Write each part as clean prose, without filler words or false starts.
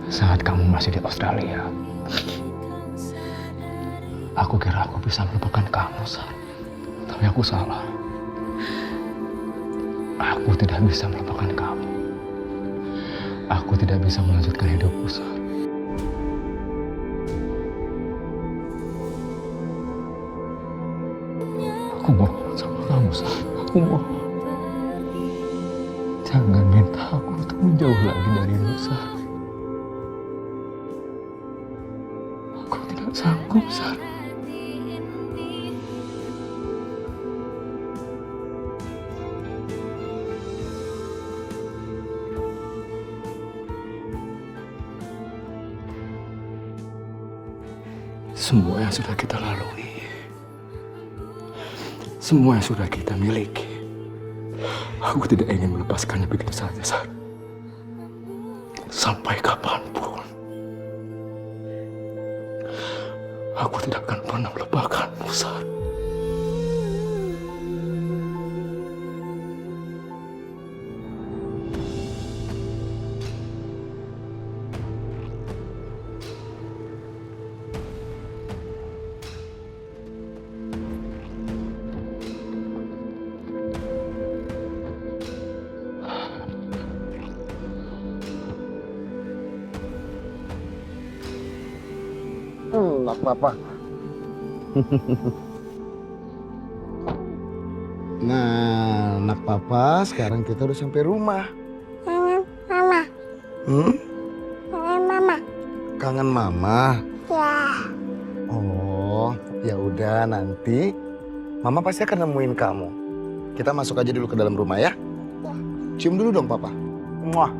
Saat kamu masih di Australia, aku kira aku bisa melupakan kamu, Sar. Tapi aku salah. Aku tidak bisa melupakan kamu. Aku tidak bisa melanjutkan hidupku, Sar. Aku mohon sama kamu, Sar. Aku mohon. Jangan minta aku untuk menjauh lagi darimu, Sar. Aku tidak sanggup, Sar. Semua yang sudah kita lalui, semua yang sudah kita miliki, aku tidak ingin melepaskannya begitu saja, Sar. Sampai kapanpun, aku tidak akan pernah melupakanmu, Sar. Anak papa. Nah, anak papa, sekarang kita udah sampai rumah. Kangen mama. Kangen mama. Kangen mama? Ya. Oh, ya udah nanti mama pasti akan nemuin kamu. Kita masuk aja dulu ke dalam rumah ya. Ya. Cium dulu dong papa. Muah.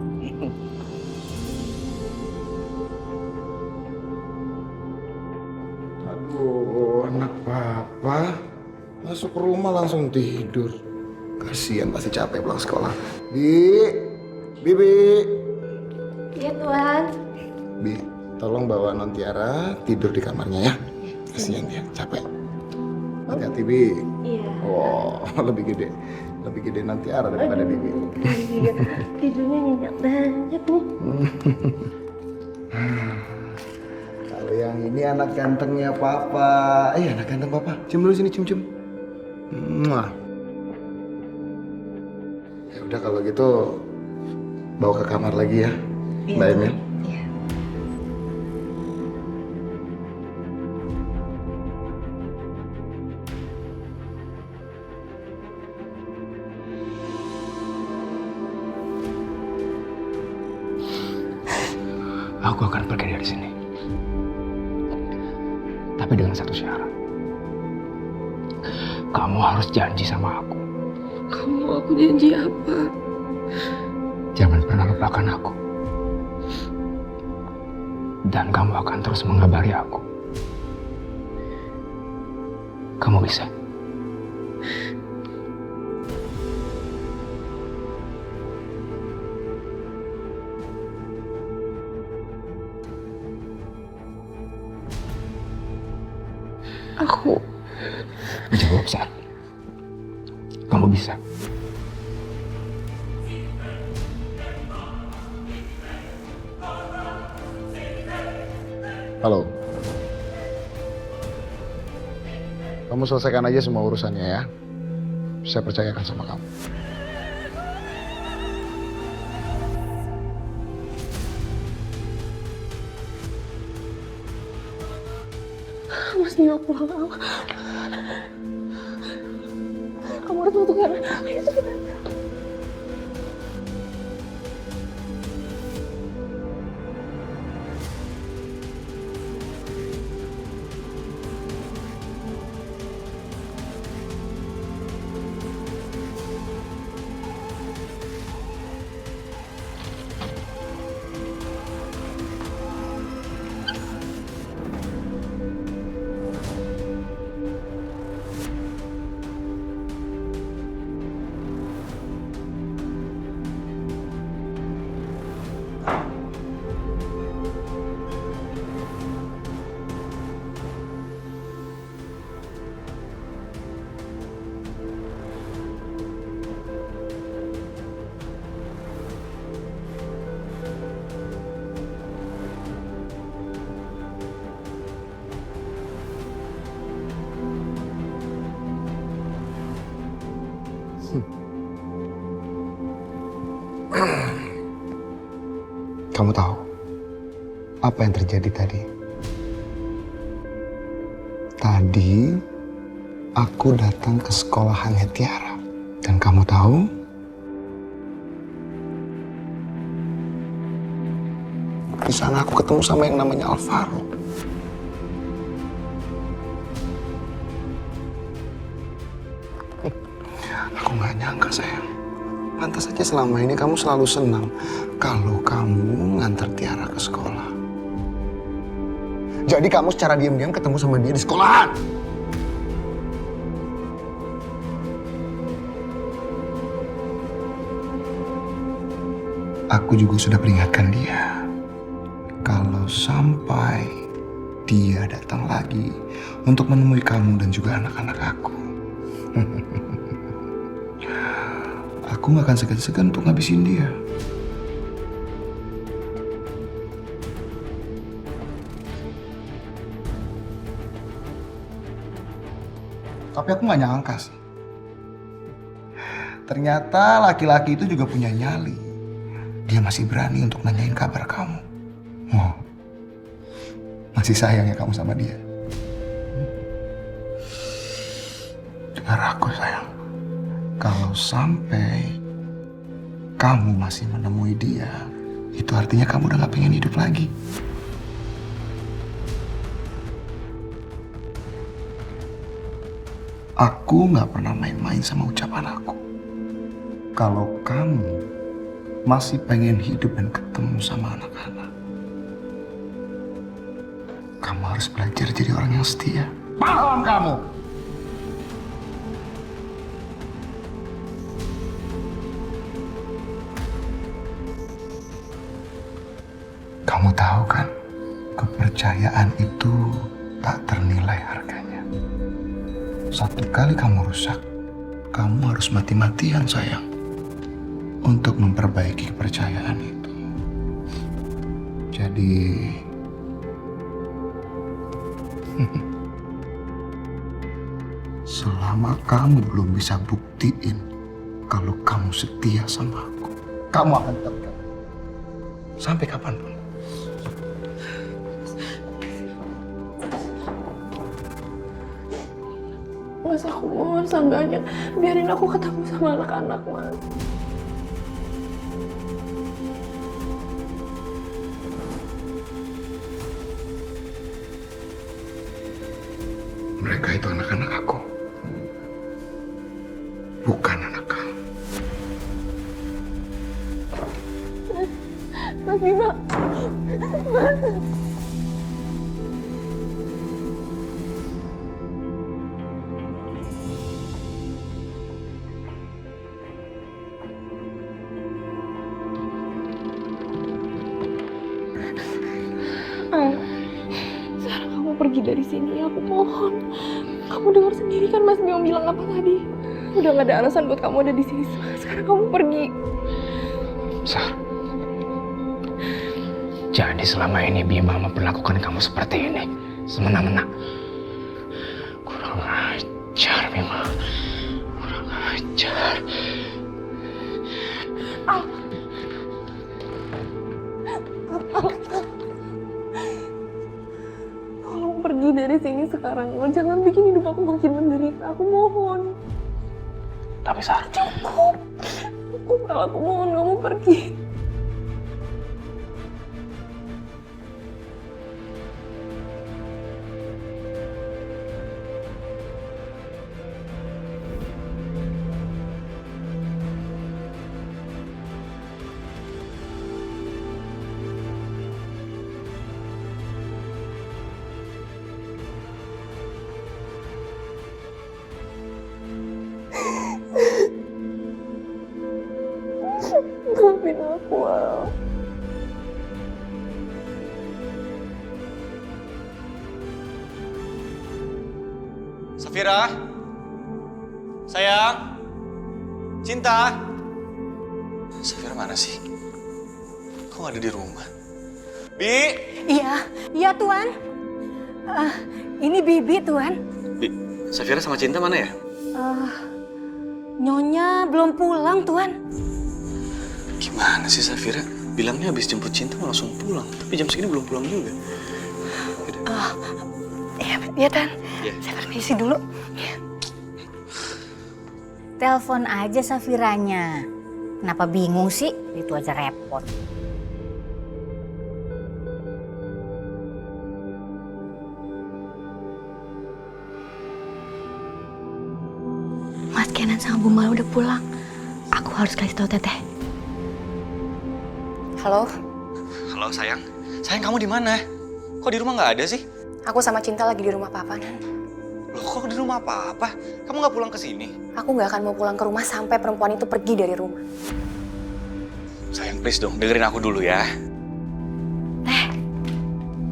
Aduh, anak papa masuk ke rumah langsung tidur. Kasihan pasti capek pulang sekolah. Bibi. Iya Tuhan. Bi, tolong bawa Non Tiara tidur di kamarnya ya. Kasihan dia, capek. Hati-hati Bi. Iya. Oh, lebih gede Non Tiara daripada Bibi. Iya. Tidurnya nyenyak banget nih. Kalau yang ini anak gantengnya papa. Anak ganteng papa. Cium dulu sini, cium. Muah. Ya udah kalau gitu bawa ke kamar lagi ya, Mbak Emil. Iya. Aku akan pergi dari sini. Tapi dengan satu syarat. Kamu harus janji sama aku. Kamu mau aku janji apa? Jangan pernah lupakan aku. Dan kamu akan terus mengabari aku. Kamu bisa? Aku. Jawab, Sar. Kamu bisa. Halo. Kamu selesaikan aja semua urusannya ya. Saya percayakan sama kamu. Mas Nino pulang. Kamu harus bantu kan? Ayo cepetan. Kamu tahu apa yang terjadi tadi? Tadi aku datang ke sekolahannya Tiara. Dan kamu tahu? Di sana aku ketemu sama yang namanya Alvaro. Aku nggak nyangka, sayang. Pantas saja selama ini kamu selalu senang kalau kamu ngantar Tiara ke sekolah. Jadi kamu secara diam-diam ketemu sama dia di sekolahan. Aku juga sudah peringatkan dia. Kalau sampai dia datang lagi untuk menemui kamu dan juga anak-anak aku. Aku gak akan segan-segan untuk ngabisin dia. Tapi aku gak nyangka sih. Ternyata laki-laki itu juga punya nyali. Dia masih berani untuk nanyain kabar kamu. Oh, masih sayang ya kamu sama dia. Dengar aku, sayang. Kalau sampai kamu masih menemui dia, itu artinya kamu udah gak pengen hidup lagi. Aku gak pernah main-main sama ucapan aku. Kalau kamu masih pengen hidup dan ketemu sama anak-anak, kamu harus belajar jadi orang yang setia. Paham kamu? Kamu tahu kan, kepercayaan itu tak ternilai harganya. Satu kali kamu rusak, kamu harus mati-matian, sayang, untuk memperbaiki kepercayaan itu. Jadi, selama kamu belum bisa buktiin kalau kamu setia sama aku, kamu akan tetap sampai kapanpun. Mas, aku mohon seenggaknya biarin aku ketemu sama anak-anak, Mas. Mereka itu anak-anak aku, bukan anak kamu. Mas Bima, Mas. Sekarang kamu pergi dari sini, aku mohon. Kamu dengar sendiri kan Mas Bima bilang apa tadi? Udah gak ada alasan buat kamu ada di sini. Sekarang kamu pergi. Sar, jadi selama ini Bima memperlakukan kamu seperti ini, semena-mena. Kurang ajar, Bima. Kurang ajar. Tolong pergi dari sini sekarang. Jangan bikin hidup aku makin menderita. Aku mohon. Tapi Sar, Cukup. Aku mohon kamu pergi. Maafin aku, Al. Safira, sayang, Cinta. Safira mana sih? Kok nggak ada di rumah? Bi? Iya Tuan. Ini Bibi Tuan. Bi, Safira sama Cinta mana ya? Nyonya belum pulang Tuan. Gimana sih Safira? Bilangnya habis jemput Cinta mau langsung pulang, tapi jam segini belum pulang juga. Iya, Tan. Iya. Saya permisi dulu. Telepon aja Safiranya. Kenapa bingung sih? Itu aja repot. Mas Kenan sama Bu Mala udah pulang. Aku harus kasih tahu Teteh. Halo, Halo sayang, sayang kamu di mana? Kok di rumah nggak ada sih? aku sama Cinta lagi di rumah Papa, Nan. Loh kok di rumah apa? Kamu nggak pulang ke sini? Aku nggak akan mau pulang ke rumah sampai perempuan itu pergi dari rumah. Sayang please dong, dengerin aku dulu ya.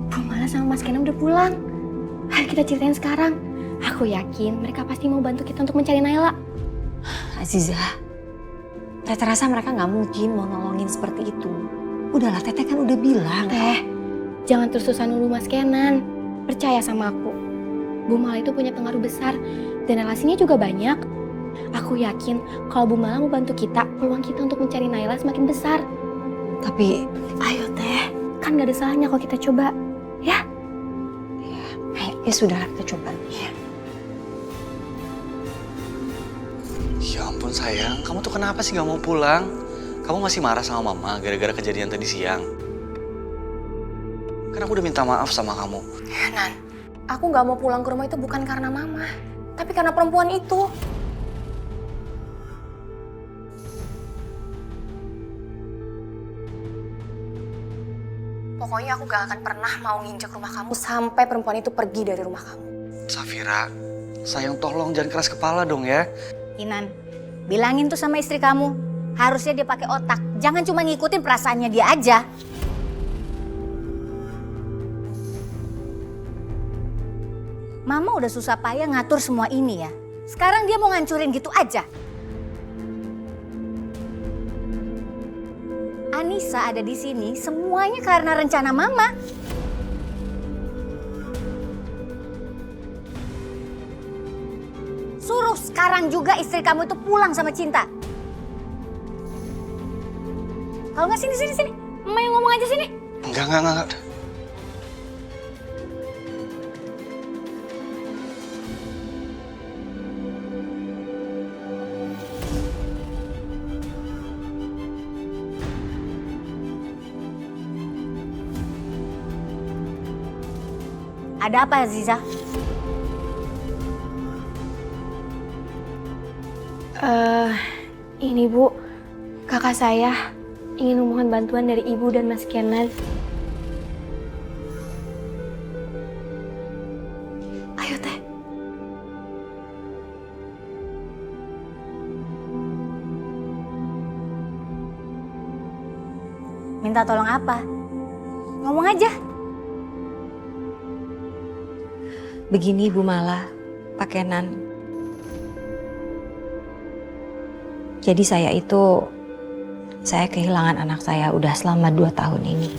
Bu Mala sama Mas Kenan udah pulang. Ayo kita ceritain sekarang. Aku yakin mereka pasti mau bantu kita untuk mencari Naila. Aziza, Teteh rasa mereka nggak mungkin mau nolongin seperti itu. Udahlah, Teteh kan udah bilang. Teh, jangan terus-terusan dulu Mas Kenan. Percaya sama aku. Bu Mala itu punya pengaruh besar dan relasinya juga banyak. Aku yakin kalau Bu Mala mau bantu kita, peluang kita untuk mencari Naila semakin besar. Tapi, Ayo Teh, kan gak ada salahnya kalau kita coba. Ya? ya sudah kita coba. Ya ampun sayang, kamu tuh kenapa sih nggak mau pulang? Kamu masih marah sama mama gara-gara kejadian tadi siang? Kan aku udah minta maaf sama kamu. Nan, aku nggak mau pulang ke rumah itu bukan karena Mama, tapi karena perempuan itu. Pokoknya aku gak akan pernah mau nginjek rumah kamu sampai perempuan itu pergi dari rumah kamu. Safira, sayang tolong jangan keras kepala dong ya. Inan, bilangin tuh sama istri kamu, harusnya dia pakai otak, jangan cuma ngikutin perasaannya dia aja. Mama udah susah payah ngatur semua ini ya. Sekarang dia mau ngancurin gitu aja. Anissa ada di sini semuanya karena rencana Mama. Suruh sekarang juga istri kamu itu pulang sama Cinta. Kalau nggak sini. Mama yang ngomong aja sini. Enggak. Ada apa Aziza? Ini Bu, kakak saya ingin memohon bantuan dari Ibu dan Mas Kenan. Ayo Teh. Minta tolong apa? Ngomong aja. Begini Bu Mala, Pak Kenan. Jadi saya kehilangan anak saya udah selama 2 tahun ini.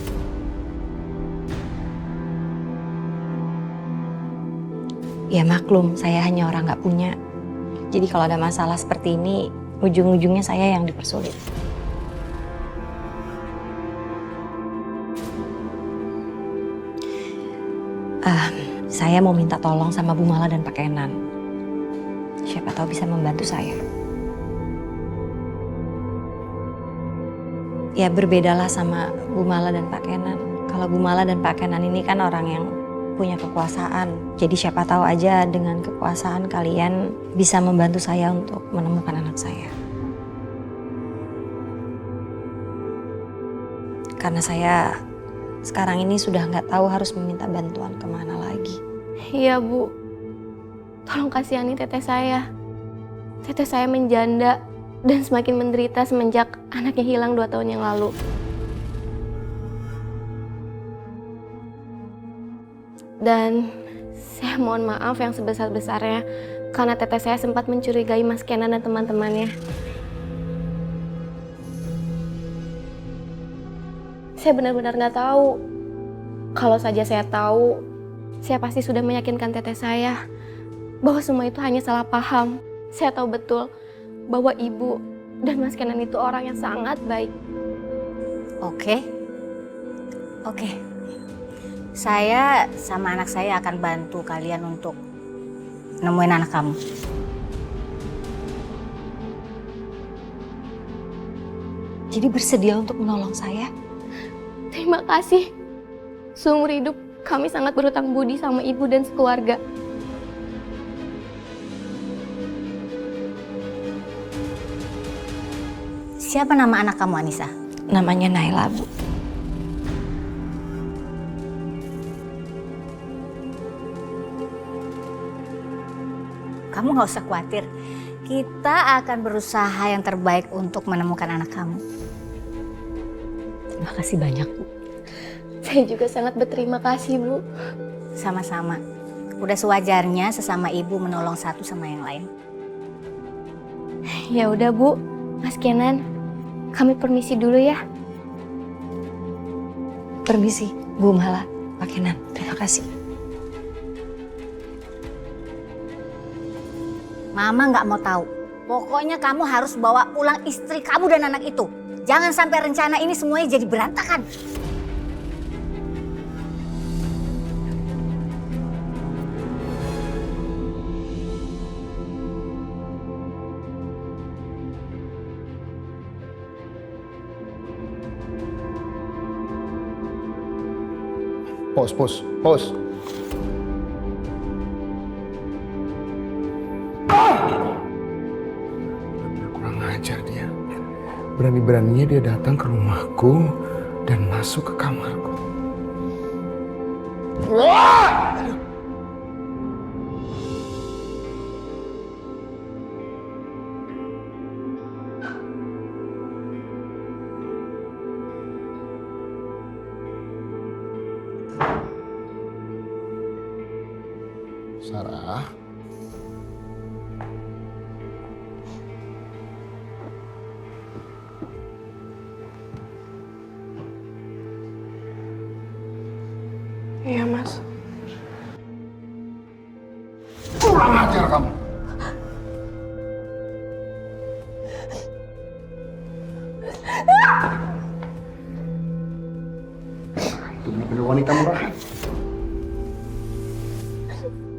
Ya maklum, saya hanya orang nggak punya. Jadi kalau ada masalah seperti ini, ujung-ujungnya saya yang dipersulit. Saya mau minta tolong sama Bu Mala dan Pak Kenan. Siapa tahu bisa membantu saya. Ya berbedalah sama Bu Mala dan Pak Kenan. Kalau Bu Mala dan Pak Kenan ini kan orang yang punya kekuasaan. Jadi siapa tahu aja dengan kekuasaan kalian bisa membantu saya untuk menemukan anak saya. Karena saya sekarang ini sudah nggak tahu harus meminta bantuan kemana lagi. Iya Bu, tolong kasihani teteh saya. Teteh saya menjanda dan semakin menderita semenjak anaknya hilang 2 tahun yang lalu. Dan saya mohon maaf yang sebesar-besarnya karena teteh saya sempat mencurigai Mas Kenan dan teman-temannya. Saya benar-benar nggak tahu. Kalau saja saya tahu, saya pasti sudah meyakinkan teteh saya bahwa semua itu hanya salah paham. Saya tahu betul bahwa Ibu dan Mas Kenan itu orang yang sangat baik. Oke. Oke. Saya sama anak saya akan bantu kalian untuk nemuin anak kamu. Jadi bersedia untuk menolong saya? Terima kasih. Seumur hidup kami sangat berhutang budi sama ibu dan sekeluarga. Siapa nama anak kamu, Anissa? Namanya Naila, Bu. Kamu nggak usah khawatir. Kita akan berusaha yang terbaik untuk menemukan anak kamu. Terima kasih banyak, Bu. Saya juga sangat berterima kasih, Bu. Sama-sama. Udah sewajarnya sesama ibu menolong satu sama yang lain. Ya udah, Bu. Mas Kenan, kami permisi dulu ya. Permisi, Bu Mala, Pak Kenan. Terima kasih. Mama nggak mau tahu. Pokoknya kamu harus bawa pulang istri kamu dan anak itu. Jangan sampai rencana ini semuanya jadi berantakan. Pos. Bener-bener kurang ajar dia. Berani-beraninya dia datang ke rumahku dan masuk ke kamarku. Sarah. Iya, Mas. Kurang ajar kamu. Itu benar-benar wanita murahan.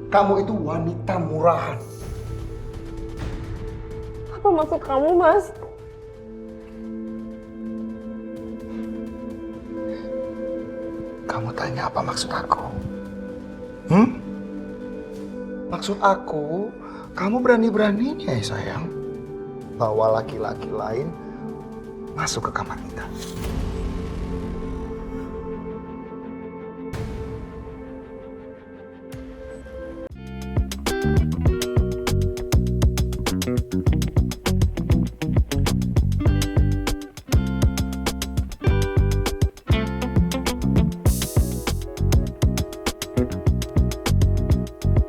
Kamu itu wanita murahan. Apa maksud kamu, Mas? Kamu tanya apa maksud aku? Maksud aku, kamu berani-beraninya ya sayang, bawa laki-laki lain masuk ke kamar kita.